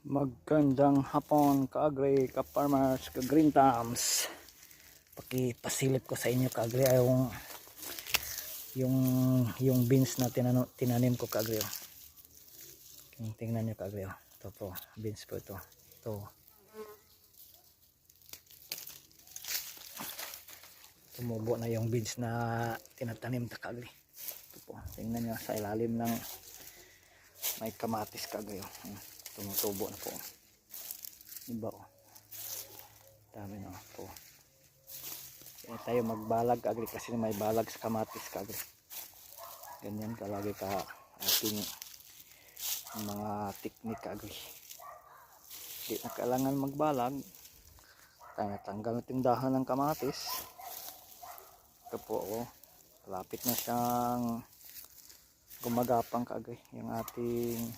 Magandang hapon ka-agri, ka-farmers, ka-green thumbs. Pakipasilip ko sa inyo ka-agri yung beans na tinanim ko ka-agri. Tingnan nyo ka-agri. Ito po, beans po ito. Tumubo na yung beans na tinatanim na ka-agri. Ito po, tingnan nyo sa ilalim ng may kamatis ka-agri. Tumutubo na po. Diba o? Dami na po. Kaya tayo magbalag agri kasi may balag sa kamatis ka agri. Ganyan kalagi ka ating mga teknik ka agri. Hindi na kailangan magbalag. Tanggal natin dahan ng kamatis. Ito po o. Malapit na siyang gumagapang ka agri. Yung ating